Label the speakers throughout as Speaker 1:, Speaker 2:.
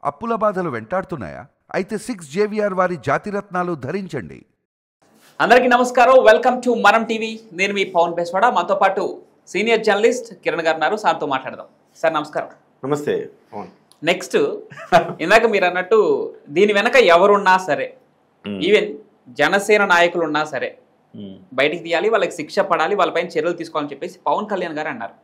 Speaker 1: అప్పుల బాధలు వెంటాడుతున్నాయా? అయితే 6 JVR వారి జాతిరత్నాలు ధరించండి.
Speaker 2: అందరికీ నమస్కారం. వెల్కమ్ టు మనం టీవీ. నేను మీ పవన్ బేస్వాడ. మనతో పాటు సీనియర్ జర్నలిస్ట్ కిరణ్ గారు ఉన్నారు. సార్తో మాట్లాడదాం. సార్ నమస్కారం.
Speaker 3: నమస్తే.
Speaker 2: నెక్స్ట్ ఇందాక మీరు అన్నట్టు దీని వెనక ఎవరున్నా సరే, ఈవెన్ జనసేన నాయకులు ఉన్నా సరే బయటికి తీయాలి, వాళ్ళకి శిక్ష పడాలి, వాళ్ళపైన చర్యలు తీసుకోవాలని చెప్పేసి పవన్ కళ్యాణ్ గారు అన్నారు.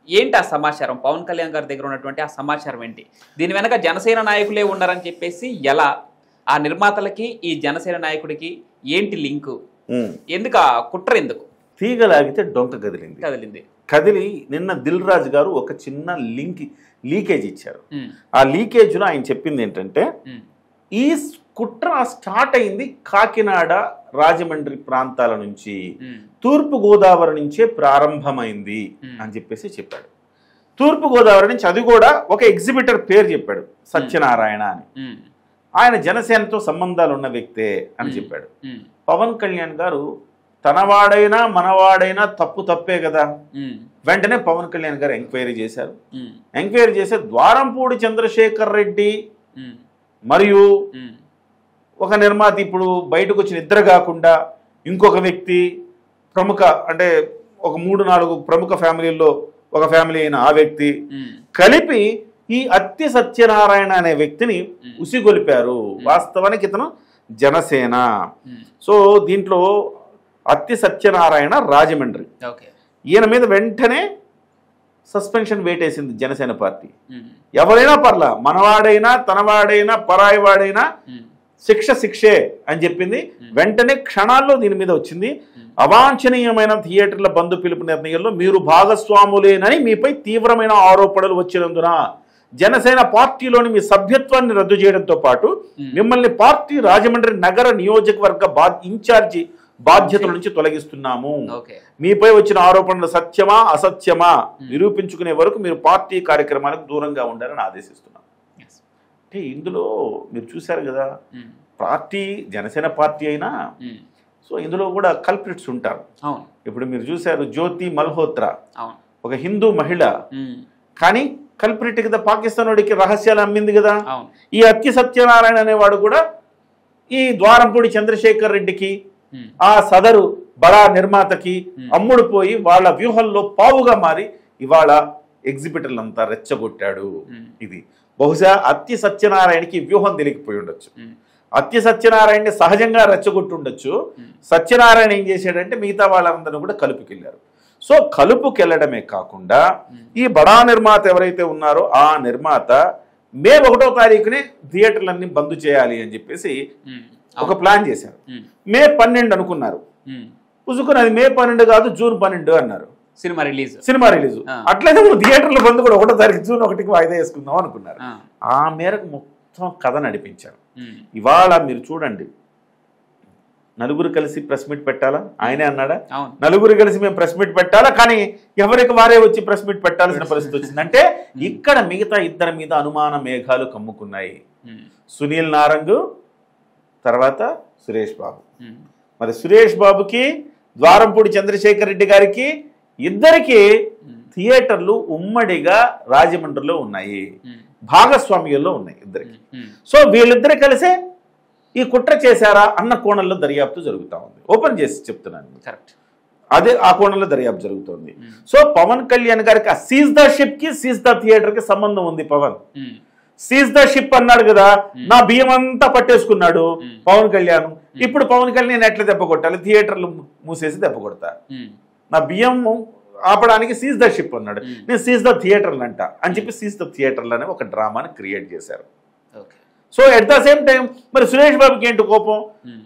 Speaker 2: ఏంటి ఆ సమాచారం? పవన్ కళ్యాణ్ గారి దగ్గర ఉన్నటువంటి ఆ సమాచారం ఏంటి? దీని వెనక జనసేన నాయకులే ఉన్నారని చెప్పేసి ఎలా? ఆ నిర్మాతలకి ఈ జనసేన నాయకుడికి ఏంటి లింకు? ఎందుకు ఆ కుట్ర? ఎందుకు
Speaker 3: తీగలాగితే డొంక కదిలి నిన్న దిల్ రాజు గారు ఒక చిన్న లీకేజ్ ఇచ్చారు. ఆ లీకేజ్ లో ఆయన చెప్పింది ఏంటంటే, ఈ కుట్ర స్టార్ట్ అయింది కాకినాడ, రాజమండ్రి ప్రాంతాల నుంచి, తూర్పు గోదావరి నుంచే ప్రారంభమైంది అని చెప్పాడు. తూర్పు గోదావరి నుంచి, అది కూడా ఒక ఎగ్జిబిటర్ పేరు చెప్పాడు, సత్యనారాయణ అని. ఆయన జనసేనతో సంబంధాలు ఉన్న వ్యక్తే అని చెప్పాడు. పవన్ కళ్యాణ్ గారు తనవాడైనా మనవాడైనా తప్పే కదా. వెంటనే పవన్ కళ్యాణ్ గారు ఎంక్వైరీ చేశారు. ఎంక్వైరీ చేసే ద్వారంపూడి చంద్రశేఖర్ రెడ్డి మరియు ఒక నిర్మాత, ఇప్పుడు బయటకు వచ్చిన ఇద్దరు కాకుండా ఇంకొక వ్యక్తి, ప్రముఖ అంటే ఒక 3-4 ప్రముఖ ఫ్యామిలీల్లో ఒక ఫ్యామిలీ అయిన ఆ వ్యక్తి కలిపి ఈ అత్తి సత్యనారాయణ అనే వ్యక్తిని ఉసిగొలిపారు. వాస్తవానికి ఇతను జనసేన. సో దీంట్లో అత్తి సత్యనారాయణ రాజమండ్రి, ఈయన మీద వెంటనే సస్పెన్షన్ వేటేసింది జనసేన పార్టీ. ఎవరైనా పర్లా, మనవాడైనా తనవాడైనా పరాయి వాడైనా శిక్షే అని చెప్పింది. వెంటనే క్షణాల్లో దీని మీద వచ్చింది. అవాంఛనీయమైన థియేటర్ల బంద్ పిలుపు నిర్ణయంలో మీరు భాగస్వాములేనని మీపై తీవ్రమైన ఆరోపణలు వచ్చినందున జనసేన పార్టీలోని మీ సభ్యత్వాన్ని రద్దు చేయడంతో పాటు మిమ్మల్ని పార్టీ రాజమండ్రి నగర నియోజకవర్గ ఇన్ఛార్జి బాధ్యతల నుంచి తొలగిస్తున్నాము. మీపై వచ్చిన ఆరోపణలు సత్యమా అసత్యమా నిరూపించుకునే వరకు మీరు పార్టీ కార్యక్రమాలకు దూరంగా ఉండాలని ఆదేశిస్తున్నాం. అంటే ఇందులో మీరు చూశారు కదా, పార్టీ జనసేన పార్టీ అయినా సో ఇందులో కూడా కల్ప్రిట్స్ ఉంటారు. ఇప్పుడు మీరు చూశారు, జ్యోతి మల్హోత్రా ఒక హిందూ మహిళ, కానీ కల్ప్రిట్ కదా, పాకిస్తాన్ వాడికి రహస్యాలు అమ్మింది కదా. ఈ అత్తి సత్యనారాయణ అనేవాడు కూడా ఈ ద్వారంపూడి చంద్రశేఖర్ రెడ్డికి, ఆ సదరు బడా నిర్మాతకి అమ్ముడు పోయి వాళ్ళ వ్యూహంలో పావుగా మారి ఇవాళ ఎగ్జిబిటర్లంతా రెచ్చగొట్టాడు. ఇది బహుశా అత్తి సత్యనారాయణకి వ్యూహం తెలియకపోయి ఉండొచ్చు. అత్తి సత్యనారాయణని సహజంగా రెచ్చగొట్టి ఉండొచ్చు. సత్యనారాయణ ఏం చేశాడంటే మిగతా వాళ్ళందరూ కూడా కలుపుకెళ్ళారు. సో కలుపుకెళ్ళడమే కాకుండా ఈ బడా నిర్మాత ఎవరైతే ఉన్నారో ఆ నిర్మాత మే 1వ తారీఖునే థియేటర్లన్నీ బంద్ చేయాలి అని చెప్పేసి ఒక ప్లాన్ చేశారు. మే 12 అనుకున్నారు, పుసుకుని అది మే 12 కాదు జూన్ 12 అన్నారు సినిమా రిలీజ్. అట్లయితే థియేటర్ల బంద్ కూడా 1వ తారీఖు జూన్ 1కి వాయిదా వేసుకుందాం అనుకున్నారు. ఆ మేరకు మొత్తం కథ నడిపించారు. ఇవాళ మీరు చూడండి, నలుగురు కలిసి ప్రెస్ మీట్ పెట్టాలా, ఆయనే అన్నాడా, నలుగురు కలిసి మేము ప్రెస్ మీట్ పెట్టాలా, కానీ ఎవరికి వారే వచ్చి ప్రెస్ మీట్ పెట్టాల్సిన పరిస్థితి వచ్చింది. అంటే ఇక్కడ మిగతా ఇద్దరి మీద అనుమాన మేఘాలు కమ్ముకున్నాయి. సునీల్ నారంగ్, తర్వాత సురేష్ బాబు. మరి సురేష్ బాబుకి, ద్వారంపూడి చంద్రశేఖర్ రెడ్డి గారికి ఇద్దరికి థియేటర్లు ఉమ్మడిగా రాజమండ్రిలో ఉన్నాయి, భాగస్వామ్యంలో ఉన్నాయి ఇద్దరికి. సో వీళ్ళిద్దరు కలిసే ఈ కుట్ర చేశారా అన్న కోణంలో దర్యాప్తు జరుగుతూ ఉంది. ఓపెన్ చేసి చెప్తున్నాను, కరెక్ట్, అదే ఆ కోణంలో దర్యాప్తు జరుగుతుంది. సో పవన్ కళ్యాణ్ గారికి ఆ సీజ్ ద షిప్ కి, సీజ్ ద థియేటర్ కి సంబంధం ఉంది. పవన్ సీజ్ ద షిప్ అన్నాడు కదా, నా బియ్యం అంతా పట్టేసుకున్నాడు పవన్ కళ్యాణ్. ఇప్పుడు పవన్ కళ్యాణ్ ఎట్లా దెబ్బ కొట్టాలి? థియేటర్లు మూసేసి దెబ్బ కొడతా, నా బియ్యం ఆపడానికి సీజ్ ద షిప్ అన్నాడు, నేను సీజ్ ద థియేటర్లు అంట అని చెప్పి సీజ్ ద థియేటర్లు అనే ఒక డ్రామాని క్రియేట్ చేశారు. So at the same time మరి సురేష్ బాబుకి ఏంటి కోపం?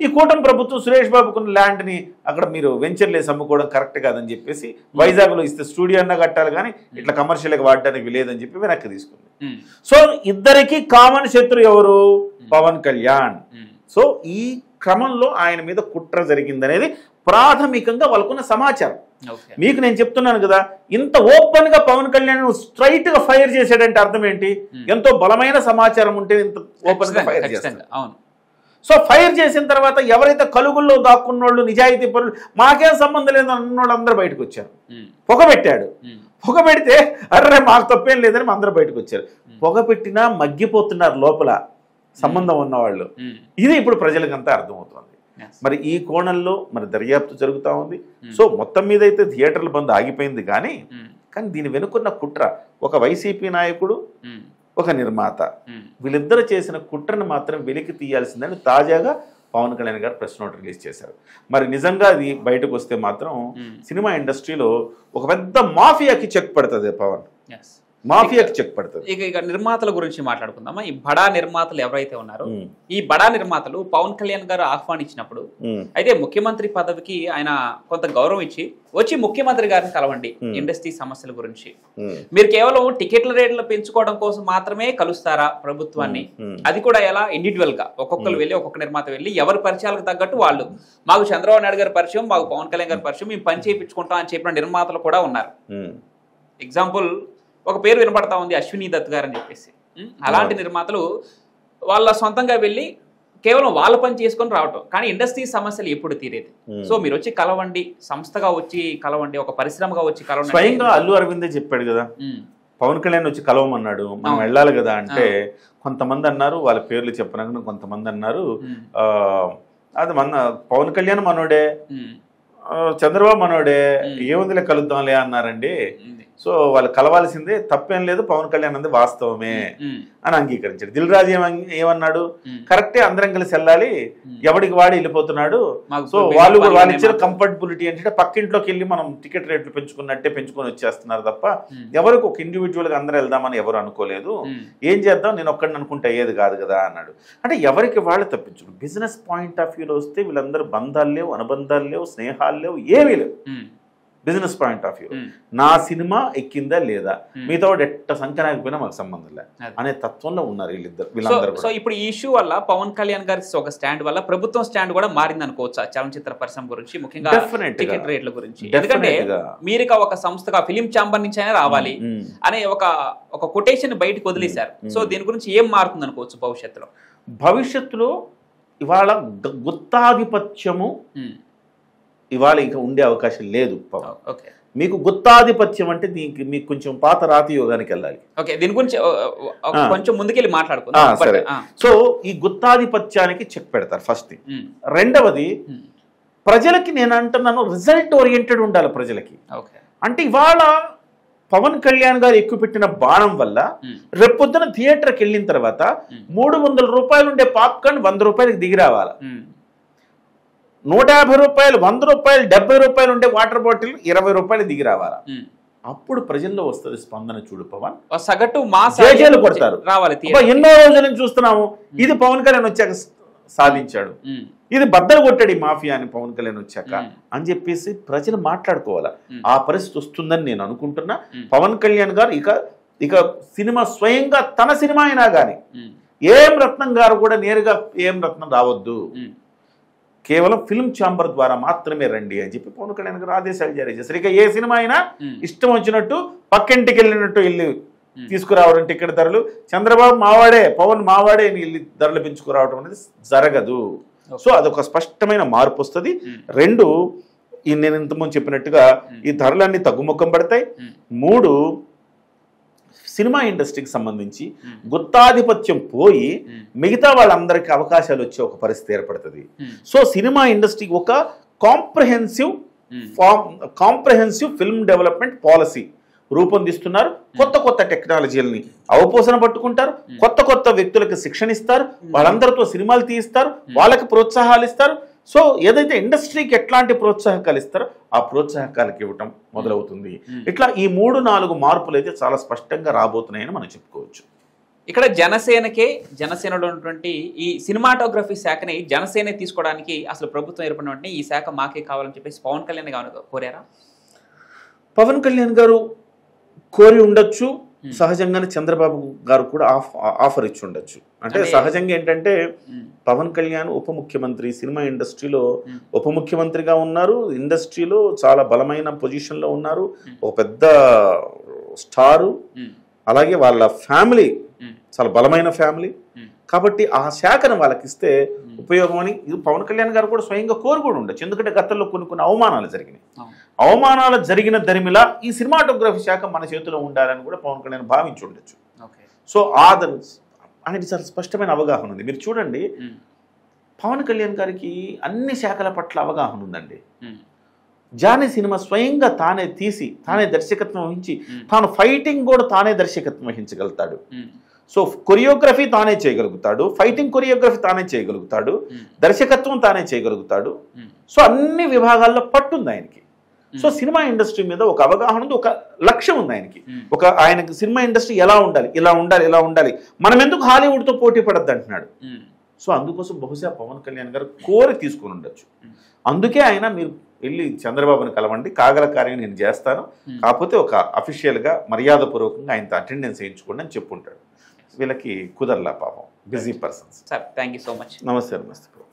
Speaker 3: ఈ కూటమి ప్రభుత్వం సురేష్ బాబుకున్న ల్యాండ్ని అక్కడ మీరు వెంచర్లు వేసి అమ్ముకోవడం కరెక్ట్ కాదని చెప్పేసి వైజాగ్లో ఇస్తే స్టూడియో అన్నా కట్టాలి, కానీ ఇట్లా కమర్షియల్గా వాడడానికి లేదని చెప్పి వెనక్కి తీసుకుంది. సో ఇద్దరికి కామన్ శత్రు ఎవరు? పవన్ కళ్యాణ్. సో ఈ క్రమంలో ఆయన మీద కుట్ర జరిగిందనేది ప్రాథమికంగా వాళ్ళకున్న సమాచారం. మీకు నేను చెప్తున్నాను కదా, ఇంత ఓపెన్ గా పవన్ కళ్యాణ్ స్ట్రైట్ గా ఫైర్ చేశాడంటే అర్థం ఏంటి? ఎంతో బలమైన సమాచారం ఉంటే ఇంత ఓపెన్ గా ఫైర్ చేస్తాడు. సో ఫైర్ చేసిన తర్వాత ఎవరైతే కలుగుల్లో దాక్కున్నోళ్ళు నిజాయితీ పరులు మాకేం సంబంధం లేదు అన్నోళ్ళు అందరూ బయటకు వచ్చారు. పొగ పెట్టాడు, పొగ పెడితే అర్రే మాకు తప్పేం లేదని అందరూ బయటకు వచ్చారు. పొగ పెట్టినా మగ్గిపోతున్నారు లోపల సంబంధం ఉన్నవాళ్ళు. ఇది ఇప్పుడు ప్రజలకంతా అర్థమవుతుంది. మరి ఈ కోణంలో మరి దర్యాప్తు జరుగుతూ ఉంది. సో మొత్తం మీద అయితే థియేటర్ల బంద్ ఆగిపోయింది. కానీ దీని వెనుకున్న కుట్ర ఒక వైసీపీ నాయకుడు, ఒక నిర్మాత, వీళ్ళిద్దరు చేసిన కుట్రను మాత్రం వెలికి తీయాల్సిందని తాజాగా పవన్ కళ్యాణ్ గారు ప్రెస్ నోట్ రిలీజ్ చేశారు. మరి నిజంగా అది బయటకు వస్తే మాత్రం సినిమా ఇండస్ట్రీలో ఒక పెద్ద మాఫియాకి చెక్ పడుతుంది. పవన్ మాఫియాకి చెక్ పడుతుంది.
Speaker 2: ఇక నిర్మాతల గురించి మాట్లాడుకుందామా. ఈ బడా నిర్మాతలు ఎవరైతే ఉన్నారో, ఈ బడా నిర్మాతలు పవన్ కళ్యాణ్ గారు ఆహ్వానించినప్పుడు అయితే ముఖ్యమంత్రి పదవికి ఆయన కొంత గౌరవం ఇచ్చి వచ్చి ముఖ్యమంత్రి గారిని కలవండి, ఇండస్ట్రీ సమస్యల గురించి, మీరు కేవలం టికెట్ల రేట్లు పెంచుకోవడం కోసం మాత్రమే కలుస్తారా ప్రభుత్వాన్ని, అది కూడా ఎలా ఇండివిజువల్ గా ఒక్కొక్కరు వెళ్ళి ఒక్కొక్క నిర్మాత వెళ్ళి ఎవరి పరిచయాలకు తగ్గట్టు వాళ్ళు, మాకు చంద్రబాబు నాయుడు గారి పరిచయం, మాకు పవన్ కళ్యాణ్ గారి పరిచయం, మేము పని చేయించుకుంటాం అని చెప్పిన నిర్మాతలు కూడా ఉన్నారు. ఎగ్జాంపుల్ ఒక పేరు వినపడతా ఉంది, అశ్విని దత్ గారు అని చెప్పేసి. అలాంటి నిర్మాతలు వాళ్ళ సొంతంగా వెళ్ళి కేవలం వాళ్ళ పని చేసుకొని రావటం. కానీ ఇండస్ట్రీ సమస్యలు ఎప్పుడు తీరేది. సో మీరు వచ్చి కలవండి, సంస్థగా వచ్చి కలవండి, ఒక పరిశ్రమగా వచ్చి కలవండి.
Speaker 3: స్వయంగా అల్లు అరవిందే చెప్పాడు కదా, పవన్ కళ్యాణ్ వచ్చి కలవమన్నాడు, మనం వెళ్ళాలి కదా అంటే కొంతమంది అన్నారు, వాళ్ళ పేర్లు చెప్పనగా కొంతమంది అన్నారు అది పవన్ కళ్యాణ్ మనోడే, చంద్రబాబు మనోడే, ఏముందిలే కలుద్దాంలే అన్నారండి. సో వాళ్ళు కలవాల్సిందే, తప్పేం లేదు, పవన్ కళ్యాణ్ అంది వాస్తవమే అని అంగీకరించాడు. దిల్ రాజు ఏమన్నాడు, కరెక్టే, అందరం కలిసి వెళ్ళాలి, ఎవడికి వాడి వెళ్ళిపోతున్నాడు. సో వాళ్ళు ఇచ్చిన కంఫర్టబిలిటీ ఏంటంటే పక్కింట్లోకి వెళ్ళి మనం టికెట్ రేట్లు పెంచుకున్నట్టే పెంచుకొని వచ్చేస్తున్నారు తప్ప ఎవరికి ఒక ఇండివిజువల్ గా అందరూ వెళ్దామని ఎవరు అనుకోలేదు. ఏం చేద్దాం, నేను ఒక్కడిని అనుకుంటే అయ్యేది కాదు కదా అన్నాడు. అంటే ఎవరికి వాళ్ళు తప్పించుడు. బిజినెస్ పాయింట్ ఆఫ్ వ్యూలో వస్తే వీళ్ళందరూ బంధాలు లేవు, అనుబంధాలు లేవు, స్నేహాలు లేవు, ఏమీ లేవు. బిజినెస్ పాయింట్ ఆఫ్ వ్యూ నా సినిమా ఎక్కిందా లేదా, మీతో ఎట్ట సంఖ్యపోయినా మాకు సంబంధం లేదు అనే తత్వంలో ఉన్నారు వీళ్ళందరూ.
Speaker 2: సో ఇప్పుడు ఈ ఇష్యూ వల్ల పవన్ కళ్యాణ్ గారి ఒక స్టాండ్ వల్ల ప్రభుత్వం స్టాండ్ కూడా మారింది అనుకోవచ్చు చలనచిత్ర పరిశ్రమ గురించి, ముఖ్యంగా టికెట్ రేట్ల గురించి. ఎందుకంటే మీరు ఒక సంస్థగా ఫిలిం ఛాంబర్ నుంచి అయినా రావాలి అనే ఒక కొటేషన్ బయటకు వదిలేశారు. సో దీని గురించి ఏం మారుతుంది అనుకోవచ్చు భవిష్యత్తులో? ఇవాళ గుత్తాధిపత్యము ఇవాళ ఇంకా ఉండే అవకాశం లేదు. మీకు గుత్తాధిపత్యం అంటే మీకు కొంచెం పాత రాతి యోగానికి వెళ్ళాలి. దీని గురించి కొంచెం ముందుకెళ్ళి మాట్లాడుకుందాం.
Speaker 3: సరే, సో ఈ గుత్తాధిపత్యానికి చెక్ పెడతారు ఫస్ట్ థింగ్. రెండవది, ప్రజలకి నేను అంటున్నాను రిజల్ట్ ఓరియంటెడ్ ఉండాలి ప్రజలకి. అంటే ఇవాళ పవన్ కళ్యాణ్ గారు ఎక్కువ పెట్టిన బాణం వల్ల రేపొద్దున థియేటర్కి వెళ్ళిన తర్వాత 300 రూపాయలు ఉండే పాప్కార్న్ 100 రూపాయలకి దిగి రావాలి. 150 రూపాయలు, 100 రూపాయలు, 70 రూపాయలు ఉండే వాటర్ బాటిల్ 20 రూపాయలు దిగి రావాలా. అప్పుడు ప్రజల్లో వస్తుంది స్పందన. చూడు పవన్
Speaker 2: సగటు
Speaker 3: జేజేలు కొడతారు. ఎన్నో రోజుల నుంచి చూస్తున్నాము, ఇది పవన్ కళ్యాణ్ వచ్చాక సాధించాడు, ఇది బద్దలు కొట్టాడు ఈ మాఫియా అని పవన్ కళ్యాణ్ వచ్చాక అని చెప్పేసి ప్రజలు మాట్లాడుకోవాలా. ఆ పరిస్థితి వస్తుందని నేను అనుకుంటున్నా. పవన్ కళ్యాణ్ గారు ఇక సినిమా స్వయంగా తన సినిమా అయినా కానీ ఏం రత్నం గారు కూడా నేరుగా ఏం రత్నం రావద్దు, కేవలం ఫిల్మ్ ఛాంబర్ ద్వారా మాత్రమే రండి అని చెప్పి పవన్ కళ్యాణ్ గారు ఆదేశాలు జారీ చేశారు. ఇక ఏ సినిమా అయినా ఇష్టం వచ్చినట్టు పక్కింటికి వెళ్ళినట్టు వెళ్ళి తీసుకురావడం టికెట్ ధరలు, చంద్రబాబు మావాడే, పవన్ మావాడే వెళ్ళి ధరలు పెంచుకురావడం అనేది జరగదు. సో అదొక స్పష్టమైన మార్పు వస్తుంది. రెండు, నేను ఇంతకుముందు చెప్పినట్టుగా ఈ ధరలన్నీ తగ్గుముఖం పడతాయి. మూడు, సినిమా ఇండస్ట్రీకి సంబంధించి గుత్తాధిపత్యం పోయి మిగతా వాళ్ళందరికీ అవకాశాలు వచ్చే ఒక పరిస్థితి ఏర్పడుతుంది. సో సినిమా ఇండస్ట్రీకి ఒక కాంప్రహెన్సివ్ ఫిల్మ్ డెవలప్మెంట్ పాలసీ రూపొందిస్తున్నారు. కొత్త టెక్నాలజీలని అవపోసన పట్టుకుంటారు, కొత్త వ్యక్తులకు శిక్షణ ఇస్తారు, వాళ్ళందరితో సినిమాలు తీయిస్తారు, వాళ్ళకి ప్రోత్సాహాలు ఇస్తారు. సో ఏదైతే ఇండస్ట్రీకి ఎట్లాంటి ప్రోత్సాహకాలు ఇస్తారో ఆ ప్రోత్సాహకాలకి ఇవ్వటం మొదలవుతుంది. ఇట్లా ఈ 3-4 మార్పులు అయితే చాలా స్పష్టంగా రాబోతున్నాయని మనం చెప్పుకోవచ్చు.
Speaker 2: ఇక్కడ జనసేనలో ఉన్నటువంటి ఈ సినిమాటోగ్రఫీ శాఖని జనసేన తీసుకోవడానికి అసలు ప్రభుత్వం ఏర్పడిన ఈ శాఖ మాకే కావాలని చెప్పేసి పవన్ కళ్యాణ్ కోరారా?
Speaker 3: పవన్ కళ్యాణ్ గారు కోరి ఉండొచ్చు, సహజంగానే చంద్రబాబు గారు కూడా ఆఫర్ ఇచ్చి ఉండొచ్చు. అంటే సహజంగా ఏంటంటే పవన్ కళ్యాణ్ ఉప ముఖ్యమంత్రి, సినిమా ఇండస్ట్రీలో ఉప ముఖ్యమంత్రిగా ఉన్నారు, ఇండస్ట్రీలో చాలా బలమైన పొజిషన్లో ఉన్నారు, ఒక పెద్ద స్టారు, అలాగే వాళ్ళ ఫ్యామిలీ చాలా బలమైన ఫ్యామిలీ, కాబట్టి ఆ శాఖను వాళ్ళకి ఇస్తే ఉపయోగం అని ఇది పవన్ కళ్యాణ్ గారు కూడా స్వయంగా కోరుకోడు ఉండొచ్చు. ఎందుకంటే గతంలో కొన్ని అవమానాలు జరిగినాయి. అవమానాలు జరిగిన దరిమిలా ఈ సినిమాటోగ్రఫీ శాఖ మన చేతిలో ఉండాలని కూడా పవన్ కళ్యాణ్ భావించి ఉండొచ్చు. సో అనేది చాలా స్పష్టమైన అవగాహన ఉంది. మీరు చూడండి, పవన్ కళ్యాణ్ గారికి అన్ని శాఖల పట్ల అవగాహన ఉందండి. జానీ సినిమా స్వయంగా తానే తీసి తానే దర్శకత్వం వహించి తాను ఫైటింగ్ కూడా తానే దర్శకత్వం వహించగలుగుతాడు. సో కొరియోగ్రఫీ తానే చేయగలుగుతాడు, ఫైటింగ్ కొరియోగ్రఫీ తానే చేయగలుగుతాడు, దర్శకత్వం తానే చేయగలుగుతాడు. సో అన్ని విభాగాల్లో పట్టుంది ఆయనకి. సో సినిమా ఇండస్ట్రీ మీద ఒక అవగాహన ఉంది, ఒక లక్ష్యం ఉంది ఆయనకి. ఆయనకి సినిమా ఇండస్ట్రీ ఎలా ఉండాలి, ఇలా ఉండాలి, ఇలా ఉండాలి, మనం ఎందుకు హాలీవుడ్తో పోటీ పడద్దు అంటున్నాడు. సో అందుకోసం బహుశా పవన్ కళ్యాణ్ గారు కోరి తీసుకుని ఉండొచ్చు. అందుకే ఆయన మీరు వెళ్ళి చంద్రబాబుని కలవండి, కాగల కార్యం నేను చేస్తాను, కాకపోతే ఒక అఫీషియల్గా మర్యాదపూర్వకంగా ఆయనతో అటెండెన్స్ వేయించుకోండి అని చెప్పుంటాడు. వీళ్ళకి కుదరలా పాపం, busy persons.
Speaker 2: Sir thank you so much.
Speaker 3: నమస్తే.